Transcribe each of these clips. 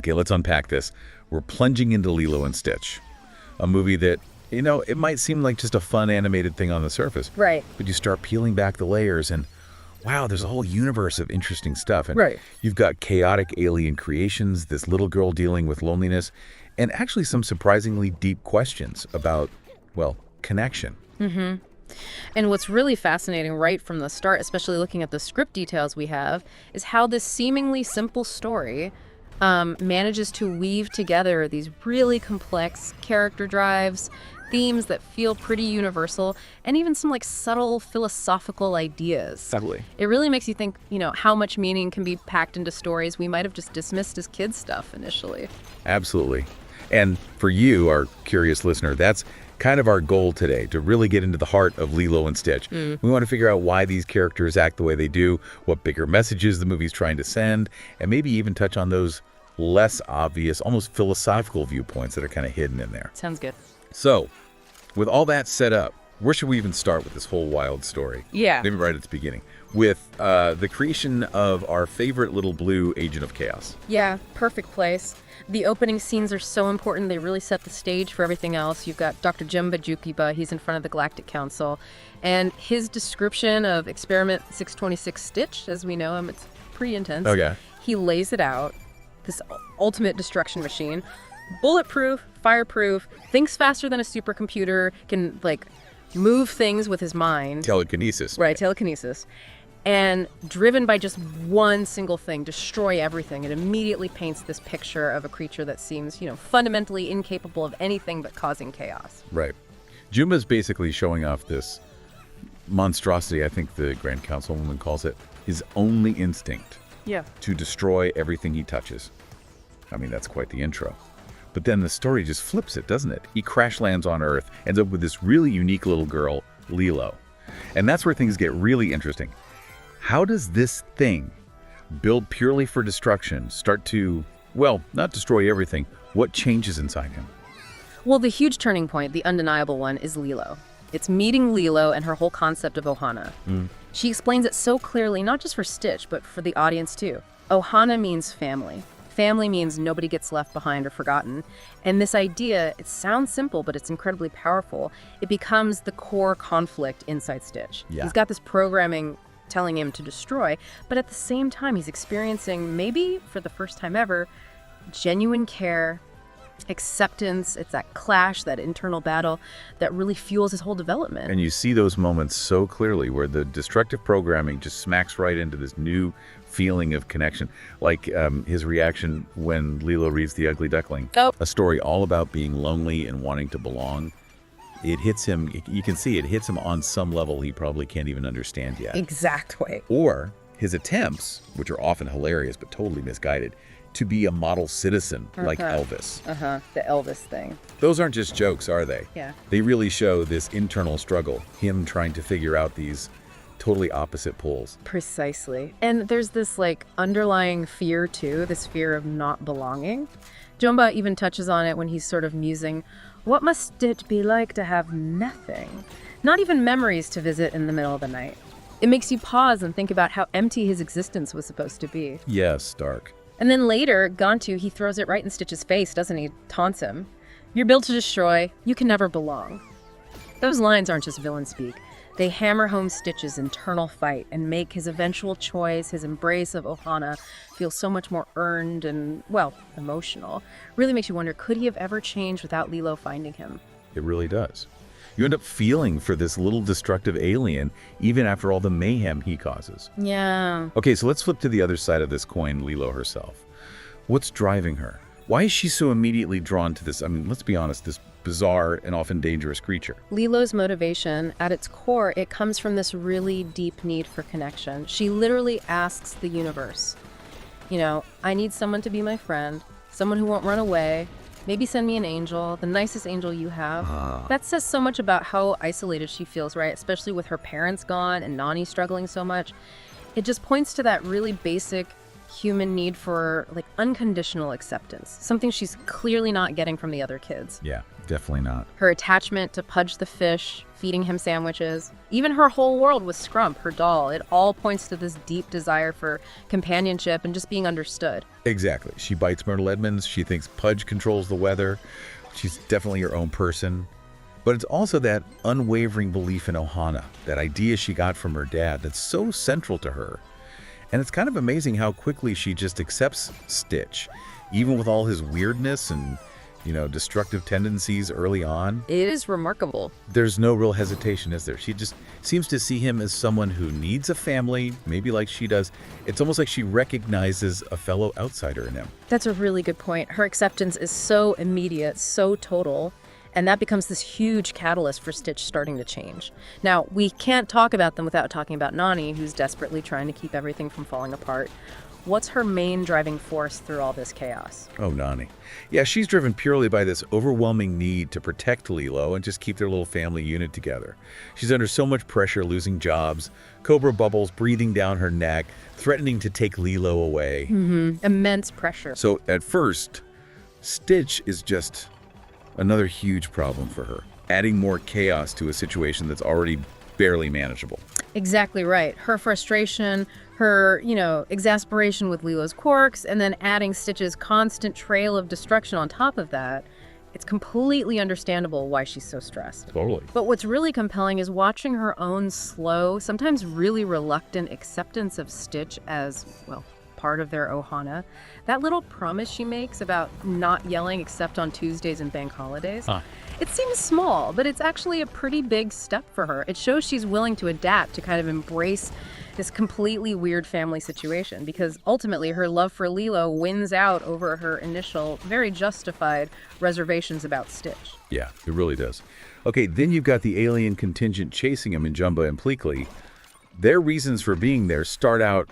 Okay, let's unpack this. We're plunging into Lilo and Stitch, a movie that, it might seem like just a fun animated thing on the surface. Right. But you start peeling back the layers and, wow, there's a whole universe of interesting stuff. And Right. you've got chaotic alien creations, this little girl dealing with loneliness, and actually some surprisingly deep questions about, well, connection. And what's really fascinating right from the start, especially looking at the script details we have, is how this seemingly simple story manages to weave together these really complex character drives, themes that feel pretty universal, and even some subtle philosophical ideas. Subtly. It really makes you think, how much meaning can be packed into stories we might have just dismissed as kids stuff initially. Absolutely. And for you, our curious listener, that's kind of our goal today, to really get into the heart of Lilo and Stitch. We want to figure out why these characters act the way they do, what bigger messages the movie's trying to send, and maybe even touch on those less obvious, almost philosophical viewpoints that are kind of hidden in there. Sounds good. So, with all that set up, where should we even start with this whole wild story? Yeah. Maybe right at the beginning, with the creation of our favorite little blue agent of chaos. Yeah, perfect place. The opening scenes are so important. They really set the stage for everything else. You've got Dr. Jumba Jukiba. He's in front of the Galactic Council. And his description of Experiment 626 Stitch, as we know him, it's pretty intense. Okay. He lays it out, this ultimate destruction machine. Bulletproof, fireproof, thinks faster than a supercomputer, can, move things with his mind. Telekinesis. Right, telekinesis. And driven by just one single thing, destroy everything. It immediately paints this picture of a creature that seems, fundamentally incapable of anything but causing chaos. Right. Jumba's basically showing off this monstrosity, I think the Grand Councilwoman calls it, his only instinct. Yeah. To destroy everything he touches. I mean, that's quite the intro. But then the story just flips it, doesn't it? He crash lands on Earth, ends up with this really unique little girl, Lilo. And that's where things get really interesting. How does this thing, built purely for destruction, start to, well, not destroy everything? What changes inside him? Well, the huge turning point, the undeniable one, is Lilo. It's meeting Lilo and her whole concept of Ohana. She explains it so clearly, not just for Stitch, but for the audience too. Ohana means family. Family means nobody gets left behind or forgotten. And this idea, it sounds simple, but it's incredibly powerful. It becomes the core conflict inside Stitch. Yeah. He's got this programming telling him to destroy, but at the same time, he's experiencing, maybe for the first time ever, genuine care, acceptance. It's that clash, that internal battle that really fuels his whole development. And you see those moments so clearly where the destructive programming just smacks right into this new feeling of connection. Like his reaction when Lilo reads The Ugly Duckling, a story all about being lonely and wanting to belong. It hits him, you can see it hits him on some level he probably can't even understand yet. Exactly. Or his attempts, which are often hilarious but totally misguided, to be a model citizen like Elvis. The Elvis thing. Those aren't just jokes, are they? Yeah. They really show this internal struggle, him trying to figure out these totally opposite poles. Precisely. And there's this underlying fear too, this fear of not belonging. Jumba even touches on it when he's sort of musing, what must it be like to have nothing? Not even memories to visit in the middle of the night. It makes you pause and think about how empty his existence was supposed to be. Yes, dark. And then later, Gantu, he throws it right in Stitch's face, doesn't he? Taunts him. You're built to destroy. You can never belong. Those lines aren't just villain speak. They hammer home Stitch's internal fight and make his eventual choice, his embrace of Ohana, feel so much more earned and, well, emotional. Really makes you wonder, could he have ever changed without Lilo finding him? It really does. You end up feeling for this little destructive alien, even after all the mayhem he causes. Yeah. Okay, so let's flip to the other side of this coin, Lilo herself. What's driving her? Why is she so immediately drawn to this, let's be honest, this bizarre and often dangerous creature? Lilo's motivation, at its core, it comes from this really deep need for connection. She literally asks the universe, I need someone to be my friend, someone who won't run away, maybe send me an angel, the nicest angel you have. That says so much about how isolated she feels, right? Especially with her parents gone and Nani struggling so much. It just points to that really basic human need for like unconditional acceptance, something she's clearly not getting from the other kids. Yeah, definitely not. Her attachment to Pudge the fish, feeding him sandwiches, even her whole world with Scrump, her doll, it all points to this deep desire for companionship and just being understood. Exactly. She bites Myrtle Edmonds. She thinks Pudge controls the weather. She's definitely her own person. But it's also that unwavering belief in Ohana, that idea she got from her dad that's so central to her. And it's kind of amazing how quickly she just accepts Stitch, even with all his weirdness and, destructive tendencies early on. It is remarkable. There's no real hesitation, is there? She just seems to see him as someone who needs a family, maybe like she does. It's almost like she recognizes a fellow outsider in him. That's a really good point. Her acceptance is so immediate, so total. And that becomes this huge catalyst for Stitch starting to change. Now, we can't talk about them without talking about Nani, who's desperately trying to keep everything from falling apart. What's her main driving force through all this chaos? Oh, Nani. Yeah, she's driven purely by this overwhelming need to protect Lilo and just keep their little family unit together. She's under so much pressure, losing jobs, cobra bubbles breathing down her neck, threatening to take Lilo away. Immense pressure. So at first, Stitch is just another huge problem for her, adding more chaos to a situation that's already barely manageable. Exactly right. Her frustration, her, exasperation with Lilo's quirks, and then adding Stitch's constant trail of destruction on top of that, it's completely understandable why she's so stressed. Totally. But what's really compelling is watching her own slow, sometimes really reluctant acceptance of Stitch as, part of their Ohana. That little promise she makes about not yelling except on Tuesdays and bank holidays. It seems small, but it's actually a pretty big step for her. It shows she's willing to adapt, to kind of embrace this completely weird family situation, because ultimately her love for Lilo wins out over her initial, very justified reservations about Stitch. Yeah, it really does. Okay, then you've got the alien contingent chasing him in Jumba and Pleakley. Their reasons for being there start out,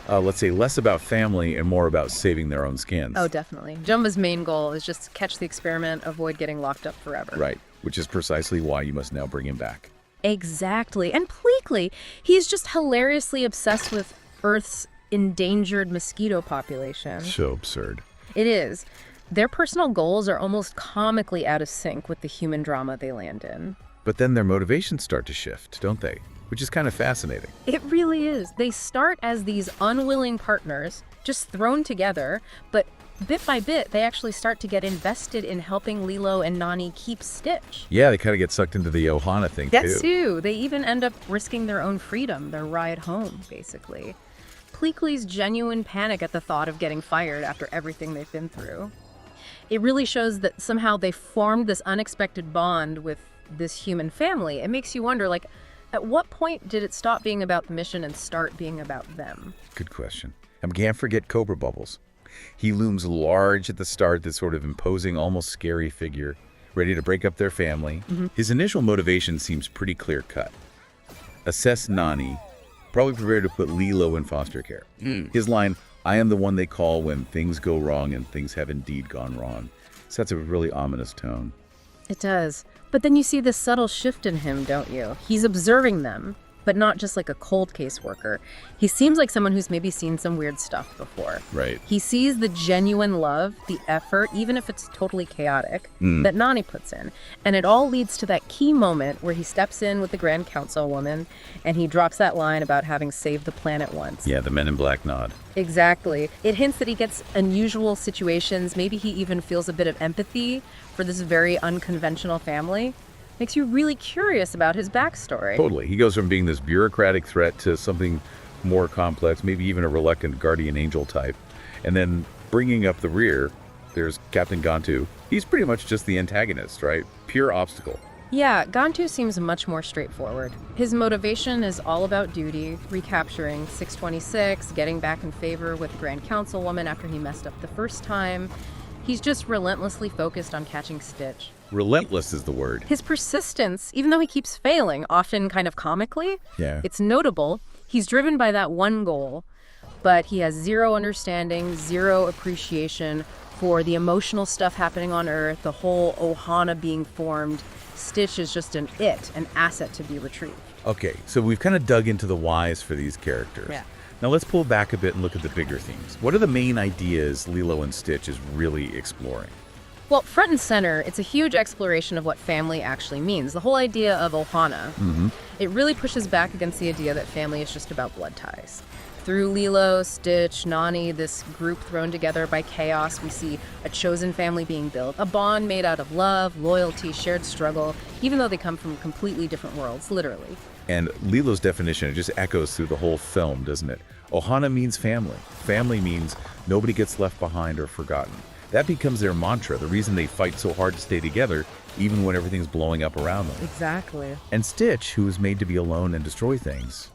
let's say, less about family and more about saving their own skins. Oh, definitely. Jumba's main goal is just to catch the experiment, avoid getting locked up forever. Right, which is precisely why you must now bring him back. Exactly. And Pleakley, he's just hilariously obsessed with Earth's endangered mosquito population. So absurd. It is. Their personal goals are almost comically out of sync with the human drama they land in. But then their motivations start to shift, don't they? Which is kind of fascinating. It really is. They start as these unwilling partners, just thrown together, but bit by bit, they actually start to get invested in helping Lilo and Nani keep Stitch. Yeah, they kind of get sucked into the Ohana thing, That too. They even end up risking their own freedom, their ride home, basically. Pleakley's genuine panic at the thought of getting fired after everything they've been through. It really shows that somehow they formed this unexpected bond with this human family. It makes you wonder, at what point did it stop being about the mission and start being about them? Good question. And can't forget Cobra Bubbles. He looms large at the start, this sort of imposing, almost scary figure, ready to break up their family. His initial motivation seems pretty clear-cut. Assess Nani, probably prepared to put Lilo in foster care. His line, "I am the one they call when things go wrong and things have indeed gone wrong," sets a really ominous tone. It does. But then you see this subtle shift in him, don't you? He's observing them, but not just like a cold case worker. He seems like someone who's maybe seen some weird stuff before. Right. He sees the genuine love, the effort, even if it's totally chaotic, that Nani puts in. And it all leads to that key moment where he steps in with the Grand Councilwoman and he drops that line about having saved the planet once. Yeah, the Men in Black nod. Exactly. It hints that he gets unusual situations. Maybe he even feels a bit of empathy for this very unconventional family. Makes you really curious about his backstory. Totally. He goes from being this bureaucratic threat to something more complex, maybe even a reluctant guardian angel type. And then bringing up the rear, there's Captain Gantu. He's pretty much just the antagonist, right? Pure obstacle. Yeah, Gantu seems much more straightforward. His motivation is all about duty, recapturing 626, getting back in favor with Grand Councilwoman after he messed up the first time. He's just relentlessly focused on catching Stitch. Relentless is the word. His persistence, even though he keeps failing, often kind of comically, it's notable. He's driven by that one goal, but he has zero understanding, zero appreciation for the emotional stuff happening on Earth, the whole Ohana being formed. Stitch is just an asset to be retrieved. Okay, so we've kind of dug into the whys for these characters. Yeah. Now let's pull back a bit and look at the bigger themes. What are the main ideas Lilo and Stitch is really exploring? Well, front and center, it's a huge exploration of what family actually means. The whole idea of Ohana. It really pushes back against the idea that family is just about blood ties. Through Lilo, Stitch, Nani, this group thrown together by chaos, we see a chosen family being built, a bond made out of love, loyalty, shared struggle, even though they come from completely different worlds, literally. And Lilo's definition, it just echoes through the whole film, doesn't it? Ohana means family. Family means nobody gets left behind or forgotten. That becomes their mantra, the reason they fight so hard to stay together, even when everything's blowing up around them. Exactly. And Stitch, who is made to be alone and destroy things,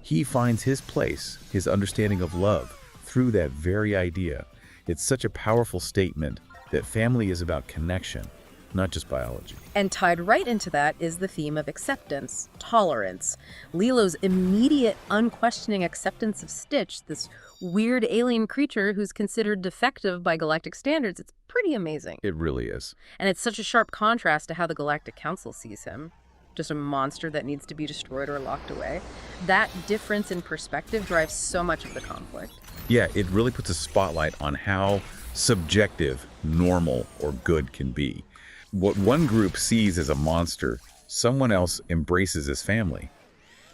he finds his place, his understanding of love, through that very idea. It's such a powerful statement that family is about connection, not just biology. And tied right into that is the theme of acceptance, tolerance. Lilo's immediate, unquestioning acceptance of Stitch, this weird alien creature who's considered defective by galactic standards, it's pretty amazing. It really is. And it's such a sharp contrast to how the Galactic Council sees him. Just a monster that needs to be destroyed or locked away. That difference in perspective drives so much of the conflict. Yeah, it really puts a spotlight on how subjective normal or good can be. What one group sees as a monster, someone else embraces as family.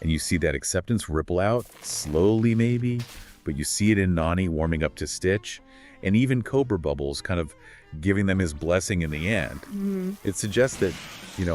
And you see that acceptance ripple out, slowly maybe, but you see it in Nani warming up to Stitch, and even Cobra Bubbles kind of giving them his blessing in the end. It suggests that,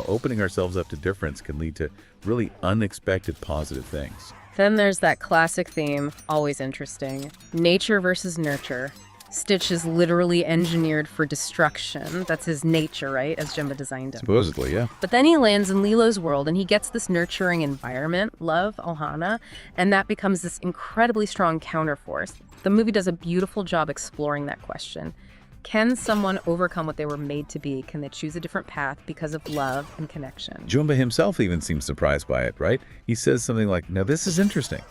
opening ourselves up to difference can lead to really unexpected positive things. Then there's that classic theme, always interesting, nature versus nurture. Stitch is literally engineered for destruction. That's his nature, right? As Jimba designed him. Supposedly, yeah. But then he lands in Lilo's world and he gets this nurturing environment, love, Ohana, and that becomes this incredibly strong counterforce. The movie does a beautiful job exploring that question. Can someone overcome what they were made to be? Can they choose a different path because of love and connection? Jumba himself even seems surprised by it, right? He says something like, now this is interesting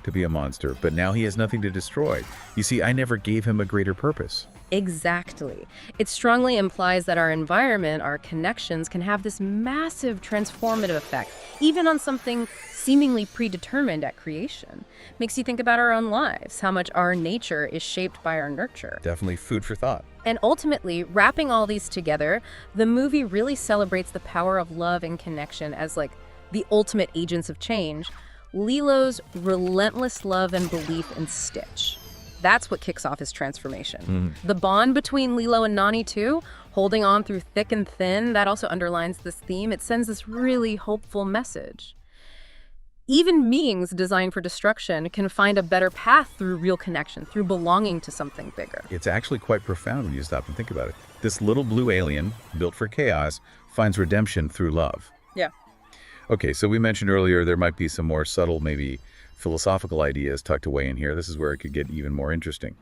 to be a monster, but now he has nothing to destroy. You see, I never gave him a greater purpose. Exactly. It strongly implies that our environment, our connections, can have this massive transformative effect, even on something seemingly predetermined at creation. Makes you think about our own lives, how much our nature is shaped by our nurture. Definitely food for thought. And ultimately, wrapping all these together, the movie really celebrates the power of love and connection as like the ultimate agents of change. Lilo's relentless love and belief in Stitch. That's what kicks off his transformation. The bond between Lilo and Nani, too, holding on through thick and thin, that also underlines this theme. It sends this really hopeful message. Even beings designed for destruction can find a better path through real connection, through belonging to something bigger. It's actually quite profound when you stop and think about it. This little blue alien, built for chaos, finds redemption through love. Yeah. Okay, so we mentioned earlier there might be some more subtle, maybe philosophical ideas tucked away in here. This is where it could get even more interesting.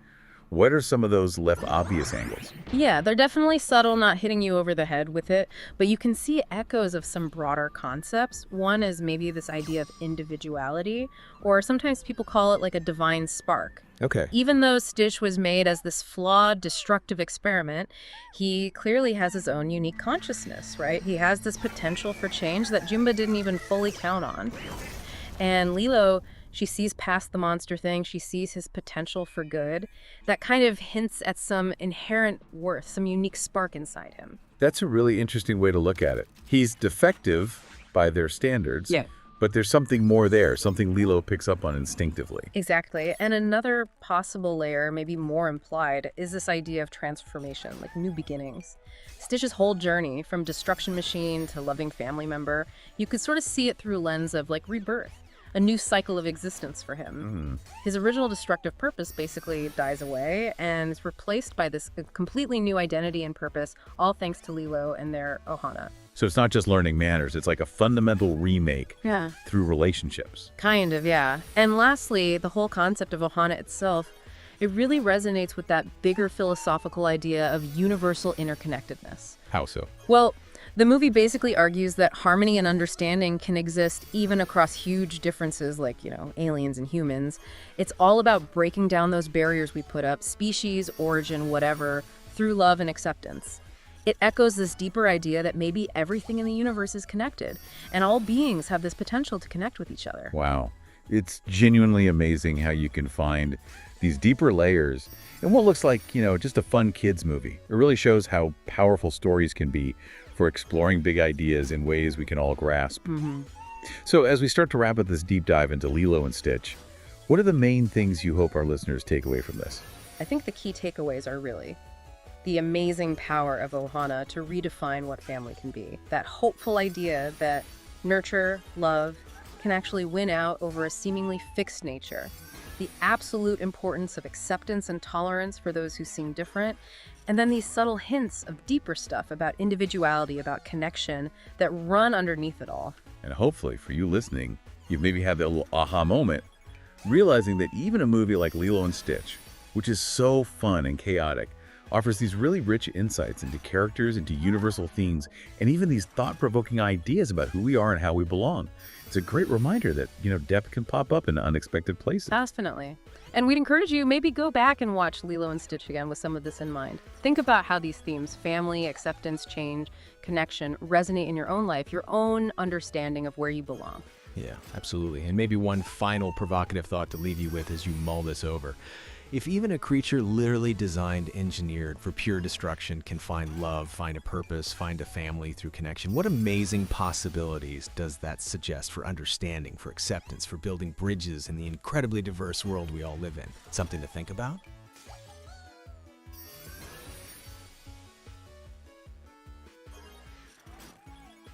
What are some of those left obvious angles? Yeah, they're definitely subtle, not hitting you over the head with it, but you can see echoes of some broader concepts. One is maybe this idea of individuality, or sometimes people call it like a divine spark. Okay. Even though Stitch was made as this flawed, destructive experiment, he clearly has his own unique consciousness, right? He has this potential for change that Jimba didn't even fully count on. And Lilo, she sees past the monster thing. She sees his potential for good. That kind of hints at some inherent worth, some unique spark inside him. That's a really interesting way to look at it. He's defective by their standards. Yeah. But there's something more there, something Lilo picks up on instinctively. Exactly. And another possible layer, maybe more implied, is this idea of transformation, like new beginnings. Stitch's whole journey, from destruction machine to loving family member, you could sort of see it through a lens of like rebirth, a new cycle of existence for him. His original destructive purpose basically dies away and is replaced by this completely new identity and purpose, all thanks to Lilo and their Ohana. So it's not just learning manners, it's like a fundamental remake through relationships. Kind of, yeah. And lastly, the whole concept of Ohana itself, it really resonates with that bigger philosophical idea of universal interconnectedness. How so? Well, the movie basically argues that harmony and understanding can exist even across huge differences like, aliens and humans. It's all about breaking down those barriers we put up, species, origin, whatever, through love and acceptance. It echoes this deeper idea that maybe everything in the universe is connected, and all beings have this potential to connect with each other. Wow. It's genuinely amazing how you can find these deeper layers in what looks like, just a fun kids movie. It really shows how powerful stories can be for exploring big ideas in ways we can all grasp. So as we start to wrap up this deep dive into Lilo and Stitch, what are the main things you hope our listeners take away from this? I think the key takeaways are really the amazing power of Ohana to redefine what family can be. That hopeful idea that nurture, love, can actually win out over a seemingly fixed nature. The absolute importance of acceptance and tolerance for those who seem different. And then these subtle hints of deeper stuff about individuality, about connection that run underneath it all. And hopefully for you listening, you've maybe had that little aha moment, realizing that even a movie like Lilo and Stitch, which is so fun and chaotic, offers these really rich insights into characters, into universal themes, and even these thought-provoking ideas about who we are and how we belong. It's a great reminder that, depth can pop up in unexpected places. Definitely. And we'd encourage you maybe go back and watch Lilo and Stitch again with some of this in mind. Think about how these themes, family, acceptance, change, connection, resonate in your own life, your own understanding of where you belong. Yeah, absolutely. And maybe one final provocative thought to leave you with as you mull this over. If even a creature literally designed, engineered for pure destruction can find love, find a purpose, find a family through connection, what amazing possibilities does that suggest for understanding, for acceptance, for building bridges in the incredibly diverse world we all live in? Something to think about?